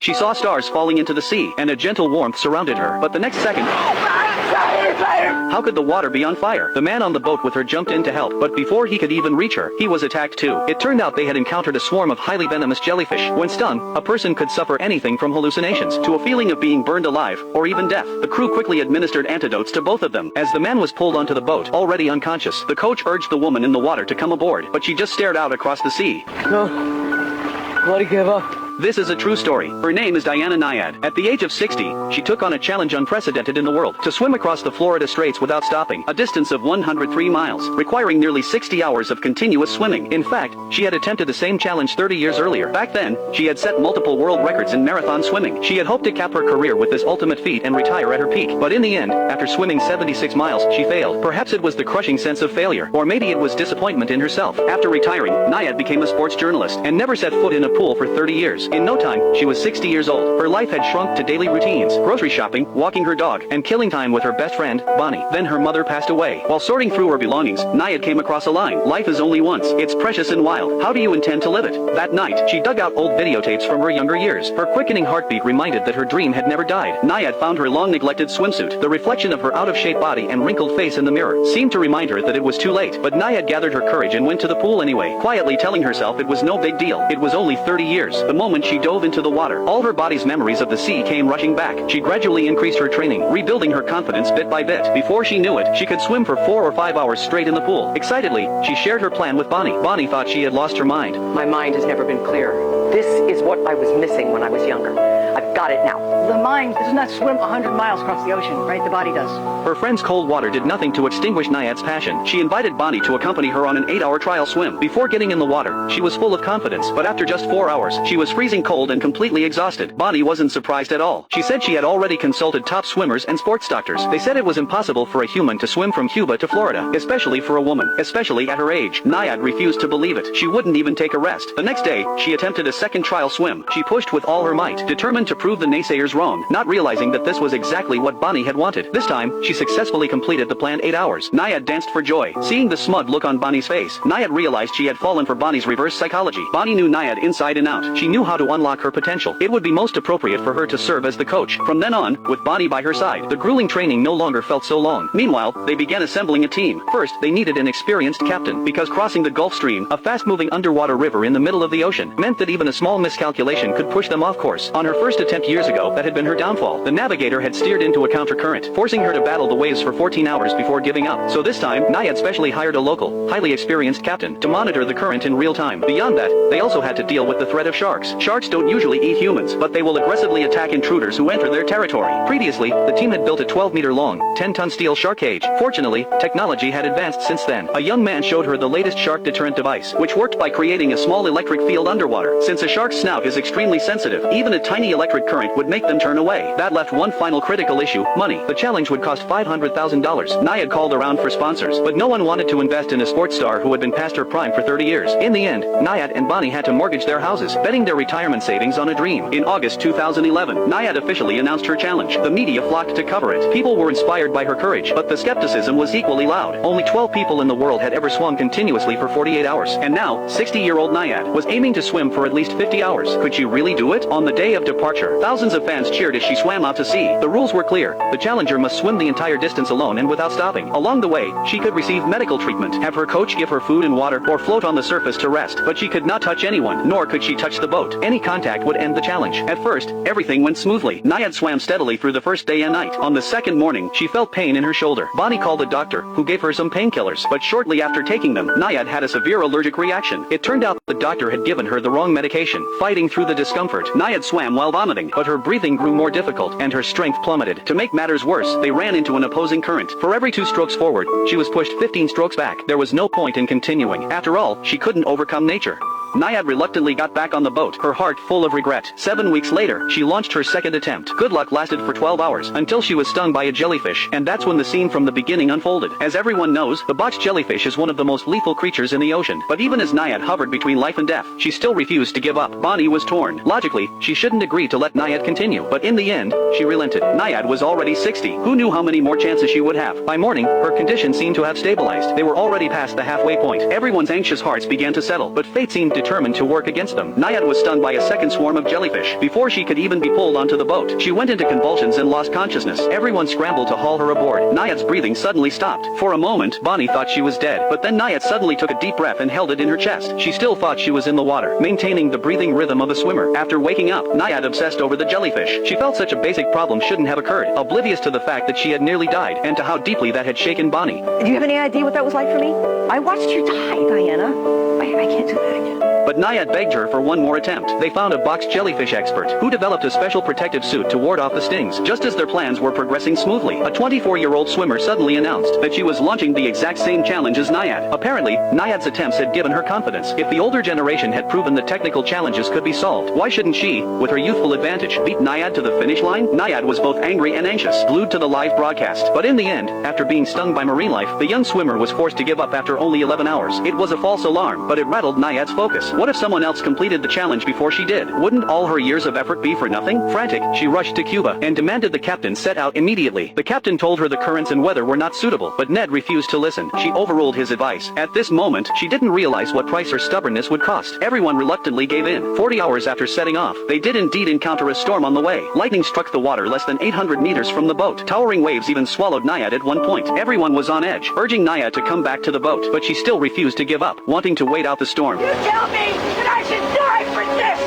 She saw stars falling into the sea, and a gentle warmth surrounded her. But the next second, how could the water be on fire? The man on the boat with her jumped in to help, but before he could even reach her, he was attacked too. It turned out they had encountered a swarm of highly venomous jellyfish. When stung, a person could suffer anything from hallucinations to a feeling of being burned alive, or even death. The crew quickly administered antidotes to both of them. As the man was pulled onto the boat, already unconscious, the coach urged the woman in the water to come aboard, but she just stared out across the sea. No. Bloody give up. This is a true story. Her name is Diana Nyad. At the age of 60, she took on a challenge unprecedented in the world, to swim across the Florida Straits without stopping, a distance of 103 miles, requiring nearly 60 hours of continuous swimming. In fact, she had attempted the same challenge 30 years earlier. Back then, she had set multiple world records in marathon swimming. She had hoped to cap her career with this ultimate feat and retire at her peak. But in the end, after swimming 76 miles, she failed. Perhaps it was the crushing sense of failure, or maybe it was disappointment in herself. After retiring, Nyad became a sports journalist, and never set foot in a pool for 30 years. In no time, she was 60 years old. Her life had shrunk to daily routines, grocery shopping, walking her dog, and killing time with her best friend, Bonnie. Then her mother passed away. While sorting through her belongings, Nyad came across a line. Life is only once. It's precious and wild. How do you intend to live it? That night, she dug out old videotapes from her younger years. Her quickening heartbeat reminded that her dream had never died. Nyad found her long-neglected swimsuit. The reflection of her out-of-shape body and wrinkled face in the mirror seemed to remind her that it was too late. But Nyad gathered her courage and went to the pool anyway, quietly telling herself it was no big deal. It was only 30 years. The moment she dove into the water, all her body's memories of the sea came rushing back. She gradually increased her training, rebuilding her confidence bit by bit. Before she knew it, she could swim for 4 or 5 hours straight in the pool. Excitedly, she shared her plan with Bonnie. Bonnie thought she had lost her mind. My mind has never been clearer. This is what I was missing when I was younger. I've got it now. The mind does not swim 100 miles across the ocean, right? The body does. Her friend's cold water did nothing to extinguish Nyad's passion. She invited Bonnie to accompany her on an 8-hour trial swim. Before getting in the water, she was full of confidence, but after just 4 hours, she was freezing cold and completely exhausted. Bonnie wasn't surprised at all. She said she had already consulted top swimmers and sports doctors. They said it was impossible for a human to swim from Cuba to Florida, especially for a woman, especially at her age. Nyad refused to believe it. She wouldn't even take a rest. The next day, she attempted a second trial swim. She pushed with all her might, determined to prove the naysayers wrong, not realizing that this was exactly what Bonnie had wanted. This time, she successfully completed the planned 8 hours. Nyad danced for joy. Seeing the smug look on Bonnie's face, Nyad realized she had fallen for Bonnie's reverse psychology. Bonnie knew Nyad inside and out. She knew how to unlock her potential. It would be most appropriate for her to serve as the coach. From then on, with Bonnie by her side, the grueling training no longer felt so long. Meanwhile, they began assembling a team. First, they needed an experienced captain, because crossing the Gulf Stream, a fast-moving underwater river in the middle of the ocean, meant that even a small miscalculation could push them off course. On her first attempt years ago, that had been her downfall. The navigator had steered into a countercurrent, forcing her to battle the waves for 14 hours before giving up. So this time, Nyad specially hired a local, highly experienced captain to monitor the current in real time. Beyond that, they also had to deal with the threat of sharks. Sharks don't usually eat humans, but they will aggressively attack intruders who enter their territory. Previously, the team had built a 12-meter-long, 10-ton steel shark cage. Fortunately, technology had advanced since then. A young man showed her the latest shark deterrent device, which worked by creating a small electric field underwater. Since a shark's snout is extremely sensitive, even a tiny electric current would make them turn away. That left one final critical issue: money. The challenge would cost $500,000. Nyad called around for sponsors, but no one wanted to invest in a sports star who had been past her prime for 30 years. In the end, Nyad and Bonnie had to mortgage their houses, betting their retirement savings on a dream. In August 2011, Nyad officially announced her challenge. The media flocked to cover it. People were inspired by her courage, but the skepticism was equally loud. Only 12 people in the world had ever swum continuously for 48 hours. And now, 60-year-old Nyad was aiming to swim for at least 50 hours. Could she really do it? On the day of departure, thousands of fans cheered as she swam out to sea. The rules were clear. The challenger must swim the entire distance alone and without stopping. Along the way, she could receive medical treatment, have her coach give her food and water, or float on the surface to rest. But she could not touch anyone, nor could she touch the boat. Any contact would end the challenge. At first, everything went smoothly. Nyad swam steadily through the first day and night. On the second morning, she felt pain in her shoulder. Bonnie called a doctor, who gave her some painkillers. But shortly after taking them, Nyad had a severe allergic reaction. It turned out the doctor had given her the wrong medication. Fighting through the discomfort, Nyad swam while vomiting, but her breathing grew more difficult, and her strength plummeted. To make matters worse, they ran into an opposing current. For every 2 strokes forward, she was pushed 15 strokes back. There was no point in continuing. After all, she couldn't overcome nature. Nyad reluctantly got back on the boat, her heart full of regret. 7 weeks later, she launched her second attempt. Good luck lasted for 12 hours, until she was stung by a jellyfish, and that's when the scene from the beginning unfolded. As everyone knows, the botched jellyfish is one of the most lethal creatures in the ocean. But even as Nyad hovered between life and death, she still refused to give up. Bonnie was torn. Logically, she shouldn't agree to let Nyad continue, but in the end, she relented. Nyad was already 60. Who knew how many more chances she would have? By morning, her condition seemed to have stabilized. They were already past the halfway point. Everyone's anxious hearts began to settle, but fate seemed determined to work against them. Naiad was stunned by a second swarm of jellyfish. Before she could even be pulled onto the boat, she went into convulsions and lost consciousness. Everyone scrambled to haul her aboard. Naiad's breathing suddenly stopped. For a moment, Bonnie thought she was dead, but then Naiad suddenly took a deep breath and held it in her chest. She still thought she was in the water, maintaining the breathing rhythm of a swimmer. After waking up, Naiad obsessed over the jellyfish. She felt such a basic problem shouldn't have occurred, oblivious to the fact that she had nearly died, and to how deeply that had shaken Bonnie. Do you have any idea what that was like for me? I watched you die, Diana. I can't do that again. But Naiad begged her for one more attempt. They found a box jellyfish expert, who developed a special protective suit to ward off the stings. Just as their plans were progressing smoothly, a 24-year-old swimmer suddenly announced that she was launching the exact same challenge as Naiad. Apparently, Naiad's attempts had given her confidence. If the older generation had proven that technical challenges could be solved, why shouldn't she, with her youthful advantage, beat Naiad to the finish line? Naiad was both angry and anxious, glued to the live broadcast. But in the end, after being stung by marine life, the young swimmer was forced to give up after only 11 hours. It was a false alarm, but it rattled Naiad's focus. What if someone else completed the challenge before she did? Wouldn't all her years of effort be for nothing? Frantic, she rushed to Cuba and demanded the captain set out immediately. The captain told her the currents and weather were not suitable, but Ned refused to listen. She overruled his advice. At this moment, she didn't realize what price her stubbornness would cost. Everyone reluctantly gave in. 40 hours after setting off, they did indeed encounter a storm on the way. Lightning struck the water less than 800 meters from the boat. Towering waves even swallowed Naiad at one point. Everyone was on edge, urging Naiad to come back to the boat, but she still refused to give up, wanting to wait out the storm. You tell me that I should die for this!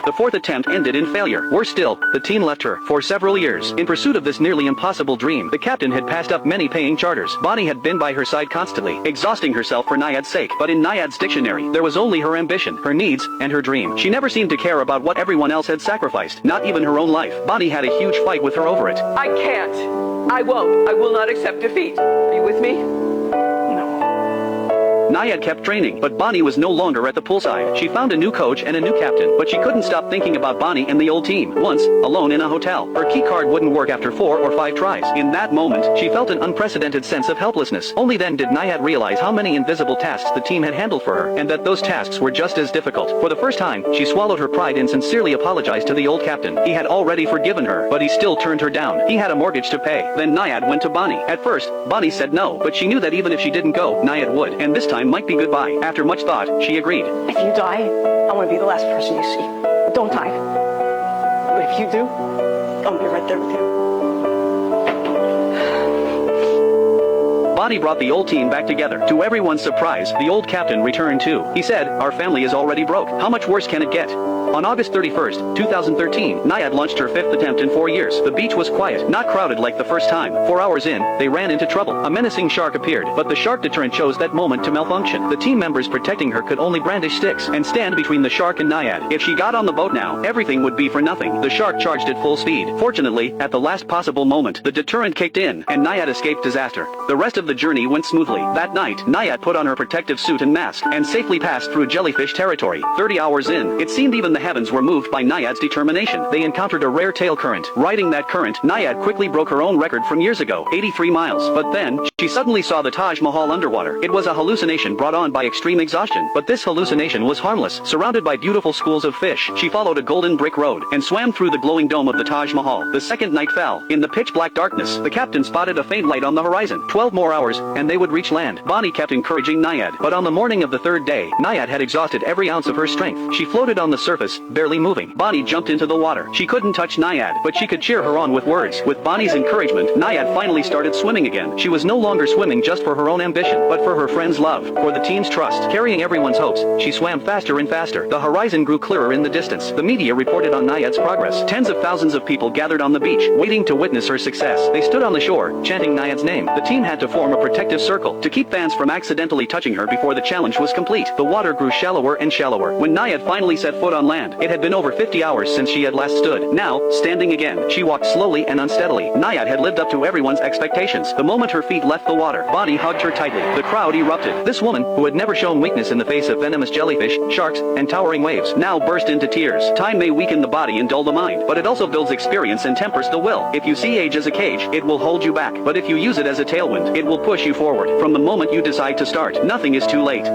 The fourth attempt ended in failure. Worse still, the team left her for several years. In pursuit of this nearly impossible dream, the captain had passed up many paying charters. Bonnie had been by her side constantly, exhausting herself for Naiad's sake. But in Naiad's dictionary, there was only her ambition, her needs, and her dream. She never seemed to care about what everyone else had sacrificed, not even her own life. Bonnie had a huge fight with her over it. I can't. I won't. I will not accept defeat. Are you with me? Naiad kept training, but Bonnie was no longer at the poolside. She found a new coach and a new captain, but she couldn't stop thinking about Bonnie and the old team. Once, alone in a hotel, her key card wouldn't work after 4 or 5 tries. In that moment, she felt an unprecedented sense of helplessness. Only then did Naiad realize how many invisible tasks the team had handled for her, and that those tasks were just as difficult. For the first time, she swallowed her pride and sincerely apologized to the old captain. He had already forgiven her, but he still turned her down. He had a mortgage to pay. Then Naiad went to Bonnie. At first, Bonnie said no, but she knew that even if she didn't go, Naiad would, and this time might be goodbye. After much thought, she agreed. If you die, I want to be the last person you see. Don't die. But if you do, I'll be right there with you. Bonnie brought the old team back together. To everyone's surprise, the old captain returned too. He said, "Our family is already broke. How much worse can it get?" On August 31st, 2013, Naiad launched her 5th attempt in 4 years. The beach was quiet, not crowded like the first time. 4 hours in, they ran into trouble. A menacing shark appeared, but the shark deterrent chose that moment to malfunction. The team members protecting her could only brandish sticks and stand between the shark and Naiad. If she got on the boat now, everything would be for nothing. The shark charged at full speed. Fortunately, at the last possible moment, the deterrent kicked in, and Naiad escaped disaster. The rest of the journey went smoothly. That night, Naiad put on her protective suit and mask, and safely passed through jellyfish territory. 30 hours in, it seemed even the heavens were moved by Naiad's determination. They encountered a rare tail current. Riding that current, Naiad quickly broke her own record from years ago, 83 miles. But then, she suddenly saw the Taj Mahal underwater. It was a hallucination brought on by extreme exhaustion. But this hallucination was harmless. Surrounded by beautiful schools of fish, she followed a golden brick road, and swam through the glowing dome of the Taj Mahal. The second night fell. In the pitch-black darkness, the captain spotted a faint light on the horizon. 12 more hours, and they would reach land. Bonnie kept encouraging Naiad. But on the morning of the third day, Naiad had exhausted every ounce of her strength. She floated on the surface, barely moving. Bonnie jumped into the water. She couldn't touch Naiad, but she could cheer her on with words. With Bonnie's encouragement, Naiad finally started swimming again. She was no longer swimming just for her own ambition, but for her friends' love, for the team's trust. Carrying everyone's hopes, she swam faster and faster. The horizon grew clearer in the distance. The media reported on Naiad's progress. Tens of thousands of people gathered on the beach, waiting to witness her success. They stood on the shore, chanting Naiad's name. The team had to form a protective circle to keep fans from accidentally touching her before the challenge was complete. The water grew shallower and shallower. When Naiad finally set foot on land, it had been over 50 hours since she had last stood. Now, standing again, she walked slowly and unsteadily. Naiad had lived up to everyone's expectations. The moment her feet left the water, Bonnie hugged her tightly. The crowd erupted. This woman, who had never shown weakness in the face of venomous jellyfish, sharks, and towering waves, now burst into tears. Time may weaken the body and dull the mind, but it also builds experience and tempers the will. If you see age as a cage, it will hold you back. But if you use it as a tailwind, it will push you forward. From the moment you decide to start, nothing is too late.